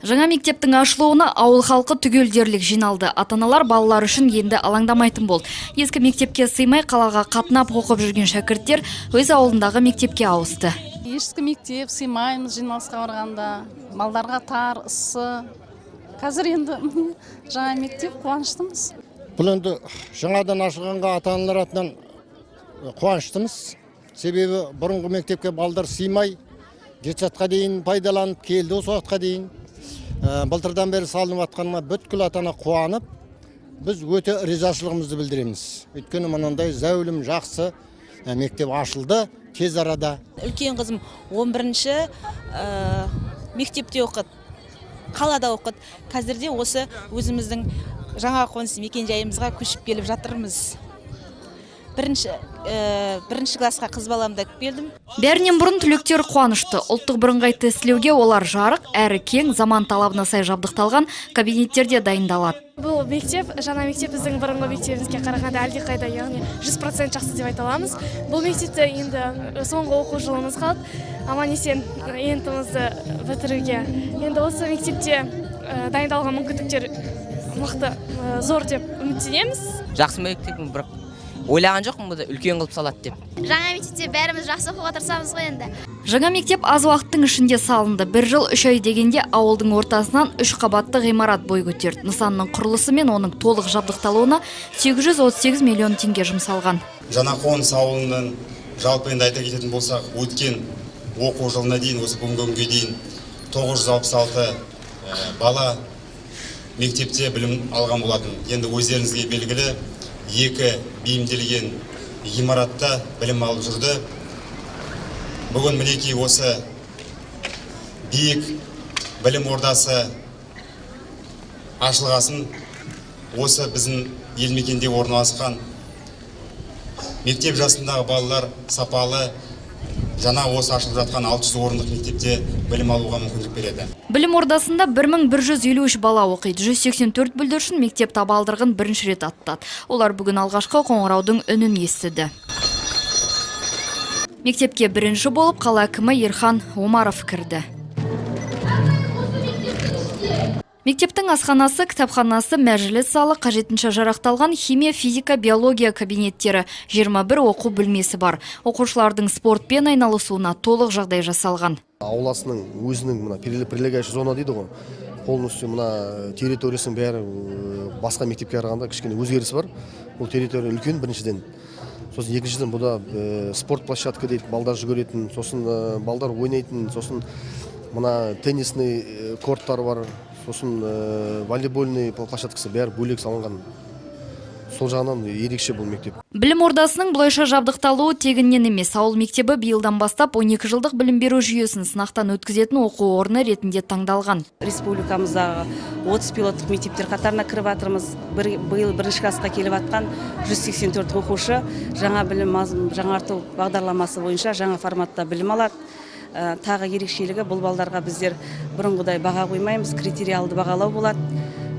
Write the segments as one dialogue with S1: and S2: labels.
S1: Жаңа мектептің ашылуына ауыл халқы түгел дерлік жиналды. Ата-аналар балалар үшін енді алаңдамайтын болды. Ескі мектепке сыймай қалаға қатынап оқып жүрген шәкірттер өз ауылындағы мектепке ауысты.
S2: Ескі мектеп сыймаймыз жиналысқа барғанда. Балдарға тар, ыссы. Қазір енді жаңа мектеп қуаныштымыз.
S3: Бұл енді жаңадан ашылғанға ата-аналар атынан қуаныштымыз. Себебі бұрынғы мектепке балдар сыймай, жеті дейін пайдаланып келді осы уақытқа дейін. Былтырдан бері салынып атқанына бүткіл ата-ана қуанып, біз өте ризашылығымызды білдіреміз. Өйткені мынандай зәулім жақсы мектеп ашылды тез арада.
S4: Үлкен қызым 11-ші мектепте оқыды, қалада оқыды. Қазірде осы өзіміздің жаңа қоныс мекенжайымызға көшіп келіп жатырмыз. Бірінші классқа қыз баламды келдім.
S1: Бәрінен бұрын түлектер қуанышты. Ұлттық бірыңғай тестілеуге олар жарық, әрі кең, заман талабына сай жабдықталған кабинеттерде дайындалады.
S5: Бұл мектеп, жаңа мектеп біздің бұрынғы мектебімізге қарағанда әлдеқайда, яғни 100% жақсы деп айта аламыз. Бұл мектепте енді соңғы оқу жылымыз қалды. Аман-есен ентімізді бітіруге. Енді осы мектепте дайындалған мүмкіндіктер мықты, зор деп үміттенеміз.
S6: Жақсы мектебім, бірақ ойлаған жоқпын бұны үлкен қылып салады деп.
S7: Жаңа мектепте бәріміз жақсы оқуға тырысамыз ғой енді.
S1: Жаңа мектеп аз уақыттың ішінде салынды. 1 жыл 3 ай дегенде ауылдың ортасынан 3 қабатты ғимарат бой көтерді. Нысанның құрылысы мен оның толық жабдықталуына 838 миллион теңге жұмсалған.
S8: Жаңақоныс ауылының жалпы енді айта кететін болсақ, өткен оқу жылына дейін, осы бүгінгі күнге дейін 966 бала мектепте білім алған болатын. Енді өздеріңізге белгілі, 2 бейімделген ғимаратта білім алып жүрді. Бүгін мінекей осы биік білім ордасы ашылғасын, осы біздің ел мекенде орналасқан мектеп жасындағы балалар сапалы жаңа осы ашылып жатқан 600 орындық мектепте білім алуға мүмкіндік береді.
S1: Білім ордасында 1153 бала оқиды. 184 бүлдіршін мектеп табалдырығын бірінші рет аттады. Олар бүгін алғашқы қоңыраудың үнін естіді. Мектепке бірінші болып қала әкімі Ерхан Омаров кірді. Мектептің асханасы, кітапханасы, мәжіліс залы, қажетінше жарақталған химия, физика, биология кабинеттері, 21 оқу бөлмесі бар. Оқушылардың спортпен айналысуына толық жағдай жасалған.
S9: Ауласының өзінің прилегающий зона дейді ғой. Полностью территориясының бәрі басқа мектепке қарағанда кішкене өзгерісі бар. Бұл территория үлкен біріншіден. Сосын екіншіден бұда спорт площадка дейді, балдар жүгіретін, сосын балдар ойнайтын, сосын теннисный корттар бар. Сосын волейбольный площадкасы бәрі бөлек салынған. Сол жағынан ерекше бұл мектеп.
S1: Білім ордасының бұлайша жабдықталуы тегіннен емес. Ауыл мектебі биылдан бастап 12 жылдық білім беру жүйесін сынақтан өткізетін оқу орны ретінде таңдалған.
S4: Республикамыздағы 30 пилоттық мектептер қатарына кіріп жатырмыз. Биыл бірінші классқа келіп жатқан 184 оқушы жаңа білім жаңарту бағдарламасы бойынша жаңа форматта білім алады. Тағы ерекшелігі бұл балдарға біздер бұрынғыдай баға қоймаймыз, критериалды бағалау болады.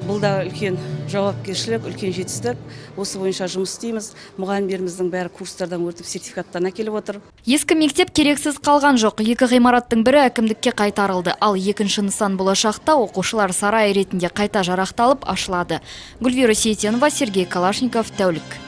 S4: Бұл да үлкен жауапкершілік, үлкен жетістік. Осы бойынша жұмыс істейміз. Мұғалімдеріміздің бәрі курстардан өтіп сертификаттан әкеліп отыр.
S1: Ескі мектеп керексіз қалған жоқ. 2 ғимараттың бірі әкімдікке қайтарылды. Ал екінші нысан болашақта оқушылар сарай ретінде қайта жарақталып ашылады. Гүлвира Сейтенова, Сергей Калашников, тәулік.